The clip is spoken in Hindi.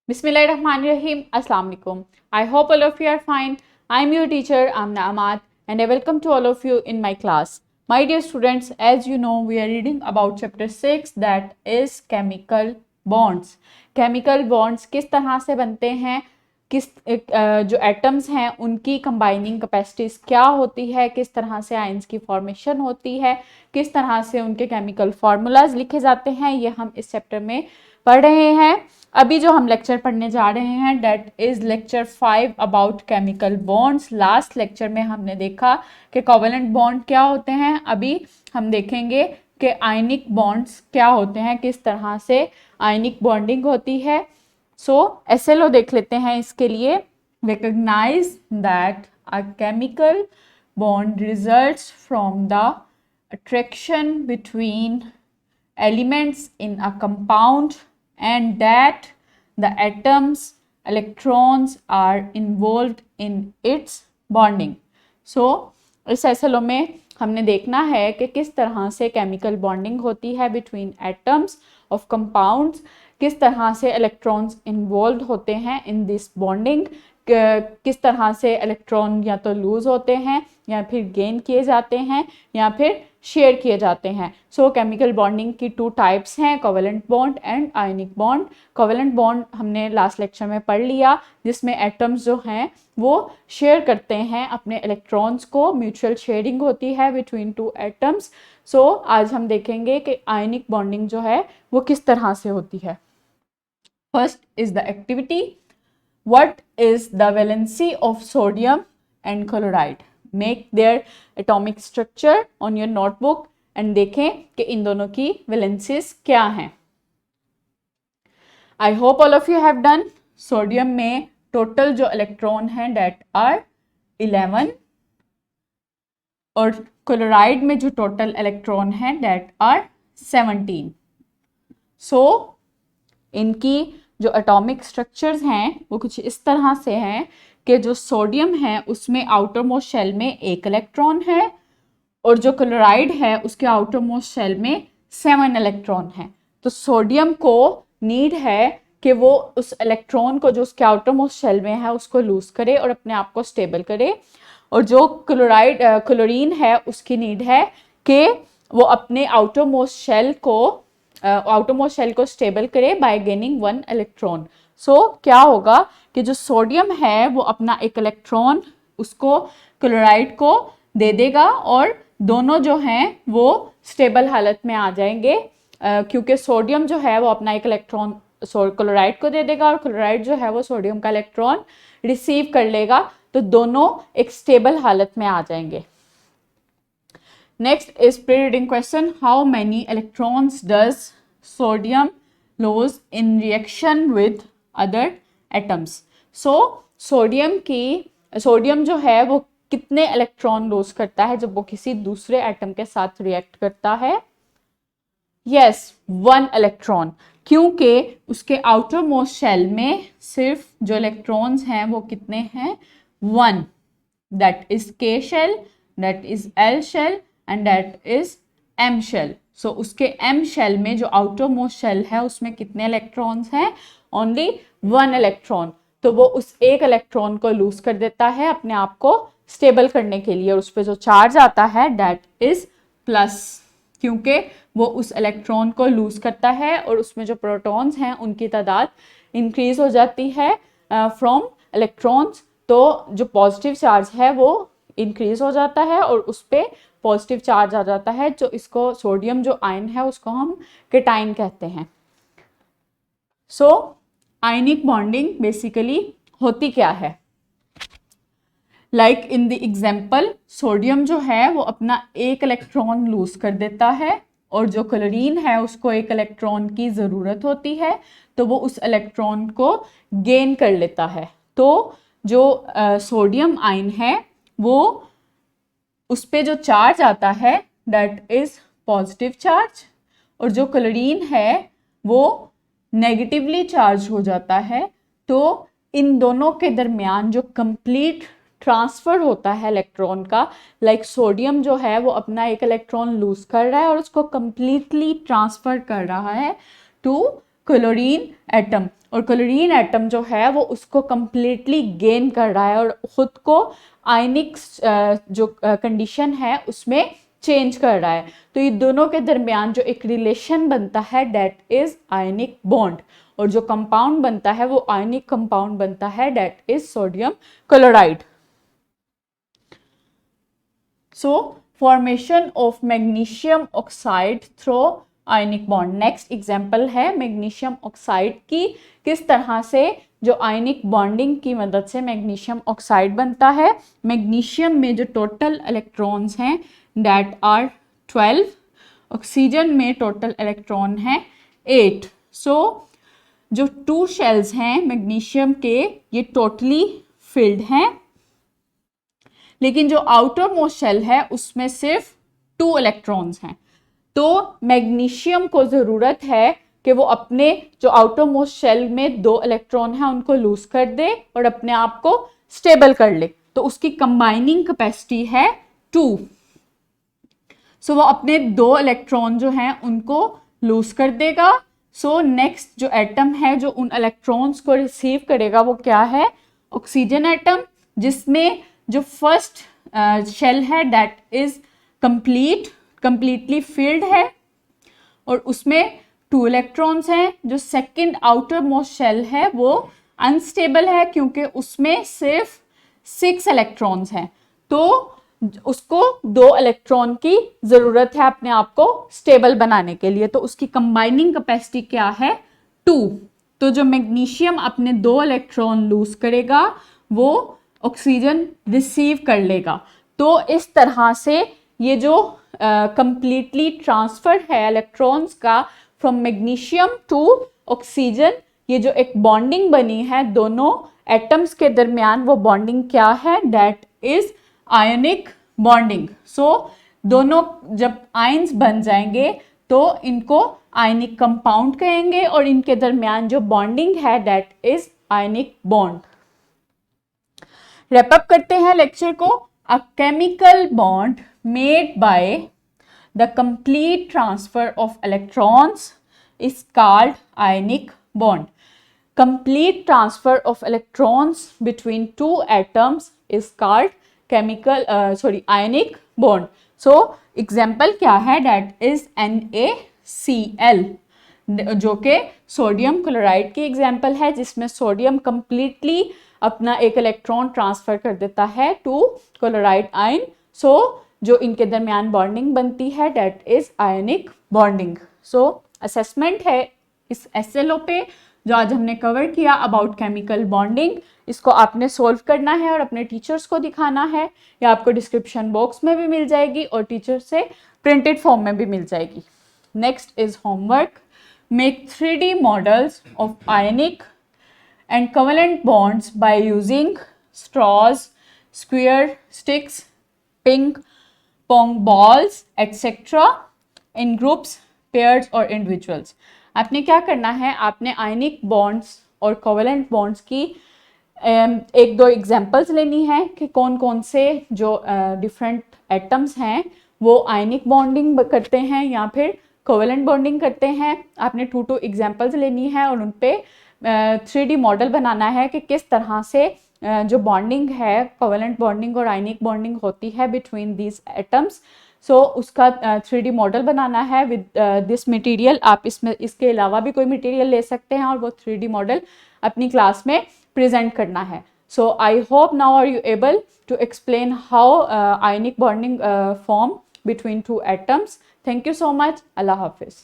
Bismillahirrahmanirrahim. Assalamu alaikum. I hope all of you are fine. I am your teacher Amna Ahmad and I welcome to all of you in my class. My dear students, as you know, we are reading about chapter 6 that is chemical bonds. Chemical bonds किस तरह से बनते हैं, किस जो एटम्स हैं उनकी कंबाइनिंग कैपेसिटीज क्या होती है, किस तरह से आयंस की फॉर्मेशन होती है, किस तरह से उनके केमिकल फार्मूलाज लिखे जाते हैं, ये हम इस चैप्टर में पढ़ रहे हैं। अभी जो हम लेक्चर पढ़ने जा रहे हैं that is lecture 5 about chemical bonds. Last lecture में हमने देखा कि कोवेलेंट बॉन्ड क्या होते हैं, अभी हम देखेंगे कि आयनिक बॉन्ड्स क्या होते हैं, किस तरह से आयनिक बॉन्डिंग होती है। सो SLO देख लेते हैं इसके लिए। Recognise that a chemical bond results from the attraction between elements in a compound and that the atoms electrons are involved in its bonding. So इस SLO में हमने देखना है कि किस तरह से केमिकल बॉन्डिंग होती है बिटवीन एटम्स ऑफ कंपाउंड्स, किस तरह से इलेक्ट्रॉन्स इन्वॉल्व होते हैं इन दिस बॉन्डिंग, किस तरह से इलेक्ट्रॉन या तो लूज होते हैं या फिर गेन किए जाते हैं या फिर शेयर किए जाते हैं। सो केमिकल बॉन्डिंग की 2 टाइप्स हैं, covalent bond and ionic bond. Covalent bond हमने लास्ट लेक्चर में पढ़ लिया, जिसमें एटम्स जो हैं वो शेयर करते हैं अपने इलेक्ट्रॉन्स को, म्यूचुअल शेयरिंग होती है बिटवीन 2 एटम्स। सो आज हम देखेंगे कि आयनिक बॉन्डिंग जो है वो किस तरह से होती है। First is the activity. What is the valency of sodium and chloride? Make their atomic structure on your notebook and देखें कि इन दोनों की valencies क्या हैं। I hope all of you have done. Sodium में टोटल जो इलेक्ट्रॉन हैं that are 11 और क्लोराइड में जो टोटल इलेक्ट्रॉन हैं that are 17. So इनकी जो एटॉमिक स्ट्रक्चर्स हैं वो कुछ इस तरह से हैं कि जो सोडियम है उसमें आउटर मोस्ट शेल में 1 इलेक्ट्रॉन है और जो क्लोराइड है उसके आउटर मोस्ट शेल में 7 इलेक्ट्रॉन है। तो सोडियम को नीड है कि वो उस इलेक्ट्रॉन को जो उसके आउटर मोस्ट शेल में है उसको लूज करे और अपने आप को स्टेबल करे, और जो क्लोरीन है उसकी नीड है कि वो अपने आउटर मोस्ट शेल को स्टेबल करे बाय गेनिंग 1 इलेक्ट्रॉन। सो क्या होगा कि जो सोडियम है वो अपना 1 इलेक्ट्रॉन उसको क्लोराइड को दे देगा और दोनों जो हैं वो स्टेबल हालत में आ जाएंगे, क्योंकि सोडियम जो है वो अपना 1 इलेक्ट्रॉन क्लोराइड को दे देगा और क्लोराइड जो है वो सोडियम का इलेक्ट्रॉन रिसीव कर लेगा, तो दोनों एक स्टेबल हालत में आ जाएंगे। Next is pre-reading question. How many electrons does sodium lose in reaction with other atoms? So sodium जो है वो कितने इलेक्ट्रॉन लूज करता है जब वो किसी दूसरे एटम के साथ रिएक्ट करता है? यस, 1 इलेक्ट्रॉन, क्योंकि उसके आउटर मोस्ट शेल में सिर्फ जो इलेक्ट्रॉन्स हैं वो कितने हैं? 1. That is K shell, that is L shell and that is M shell. So उसके M शेल में जो आउटर मोस्ट शेल है उसमें कितने इलेक्ट्रॉन्स हैं? Only 1 electron. तो वो उस 1 इलेक्ट्रॉन को लूज कर देता है अपने आप को स्टेबल करने के लिए, और उस पर जो चार्ज आता है दैट इज प्लस, क्योंकि वो उस इलेक्ट्रॉन को लूज करता है और उसमें जो प्रोटॉन्स हैं उनकी तादाद इंक्रीज हो जाती है फ्रॉम इलेक्ट्रॉन्स। तो जो पॉजिटिव चार्ज है वो इंक्रीज हो जाता है और उस पर पॉजिटिव चार्ज आ जाता है, जो इसको सोडियम जो आयन है उसको हम केटाइन कहते हैं। सो आयनिक बॉन्डिंग बेसिकली होती क्या है? Like in the example, sodium जो है वो अपना 1 इलेक्ट्रॉन लूज कर देता है और जो क्लोरीन है उसको 1 इलेक्ट्रॉन की ज़रूरत होती है, तो वो उस इलेक्ट्रॉन को गेन कर लेता है। तो जो सोडियम आयन है वो उस पे जो चार्ज आता है दैट इज पॉजिटिव चार्ज, और जो क्लोरीन है वो नेगेटिवली चार्ज हो जाता है। तो इन दोनों के दरमियान जो कंप्लीट ट्रांसफर होता है इलेक्ट्रॉन का, लाइक सोडियम जो है वो अपना 1 इलेक्ट्रॉन लूज कर रहा है और उसको कंप्लीटली ट्रांसफर कर रहा है टू क्लोरीन एटम, और क्लोरीन एटम जो है वो उसको कंप्लीटली गेन कर रहा है और खुद को आयनिक जो कंडीशन है उसमें चेंज कर रहा है। तो ये दोनों के दरमियान जो एक रिलेशन बनता है दैट इज आयनिक बॉन्ड, और जो कंपाउंड बनता है वो आयनिक कंपाउंड बनता है that is sodium chloride. So formation of magnesium oxide through ionic bond. Next example है मैग्नीशियम ऑक्साइड की, किस तरह से जो आयनिक बॉन्डिंग की मदद से मैग्नीशियम ऑक्साइड बनता है। मैग्नीशियम में जो टोटल इलेक्ट्रॉन्स हैं दैट आर 12, ऑक्सीजन में टोटल इलेक्ट्रॉन है 8। सो जो 2 शेल्स हैं मैग्नीशियम के ये टोटली फिल्ड हैं, लेकिन जो आउटर मोस्ट शेल है उसमें सिर्फ 2 इलेक्ट्रॉन्स हैं। तो मैग्नीशियम को ज़रूरत है कि वो अपने जो आउटर मोस्ट शेल में 2 इलेक्ट्रॉन हैं उनको लूज कर दे और अपने आप को स्टेबल कर ले, तो उसकी कंबाइनिंग कैपेसिटी है 2। सो वो अपने 2 इलेक्ट्रॉन जो हैं उनको लूज कर देगा। सो नेक्स्ट जो एटम है जो उन इलेक्ट्रॉन्स को रिसीव करेगा वो क्या है, ऑक्सीजन एटम, जिसमें जो फर्स्ट शेल है दैट इज कंप्लीटली फिल्ड है और उसमें 2 इलेक्ट्रॉन्स हैं। जो सेकंड आउटर मोस्ट शेल है वो अनस्टेबल है क्योंकि उसमें सिर्फ 6 इलेक्ट्रॉन्स हैं, तो उसको 2 इलेक्ट्रॉन की ज़रूरत है अपने आप को स्टेबल बनाने के लिए, तो उसकी कंबाइनिंग कैपेसिटी क्या है 2। तो जो मैग्नीशियम अपने 2 इलेक्ट्रॉन लूज करेगा वो ऑक्सीजन रिसीव कर लेगा। तो इस तरह से ये जो कंप्लीटली ट्रांसफर है इलेक्ट्रॉन्स का फ्रॉम मैग्नीशियम टू ऑक्सीजन, ये जो एक बॉन्डिंग बनी है दोनों एटम्स के दरमियान, वो बॉन्डिंग क्या है दैट इज आयनिक बॉन्डिंग। सो दोनों जब आयंस बन जाएंगे तो इनको आयनिक कंपाउंड कहेंगे और इनके दरमियान जो बॉन्डिंग है that is ionic bond. Wrap up करते हैं लेक्चर को। अ chemical bond made by the complete transfer of electrons is called ionic bond. Complete transfer of electrons between 2 atoms is called ionic bond. So example क्या है दैट इज NaCl, जो कि सोडियम क्लोराइड की एग्जाम्पल है, जिसमें सोडियम कंप्लीटली अपना एक इलेक्ट्रॉन ट्रांसफर कर देता है टू क्लोराइड आयन। सो जो इनके दरमियान बॉन्डिंग बनती है that is ionic bonding. So assessment है इस SLO पे जो आज हमने कवर किया अबाउट केमिकल बॉन्डिंग, इसको आपने सॉल्व करना है और अपने टीचर्स को दिखाना है, या आपको डिस्क्रिप्शन बॉक्स में भी मिल जाएगी और टीचर से प्रिंटेड फॉर्म में भी मिल जाएगी। Next is homework. Make 3D models of ionic and covalent bonds by using straws, square sticks, ping pong balls, etc. in groups, pairs or individuals. आपने क्या करना है, आपने आयनिक बॉन्ड्स और कोवेलेंट बॉन्ड्स की 1-2 एग्जांपल्स लेनी है कि कौन कौन से जो डिफरेंट एटम्स हैं वो आयनिक बॉन्डिंग करते हैं या फिर कोवेलेंट बॉन्डिंग करते हैं। आपने 2-2 एग्जांपल्स लेनी है और उन पे 3D मॉडल बनाना है कि किस तरह से जो बॉन्डिंग है कोवेलेंट बॉन्डिंग और आयनिक बॉन्डिंग होती है बिटवीन दीज एटम्स। सो उसका 3D मॉडल बनाना है विद दिस मटेरियल। आप इसके अलावा भी कोई मटेरियल ले सकते हैं और वो 3D मॉडल अपनी क्लास में प्रेजेंट करना है। So I hope now are you able to explain how ionic bonding form between 2 atoms. Thank you so much. अल्लाह हाफिज़।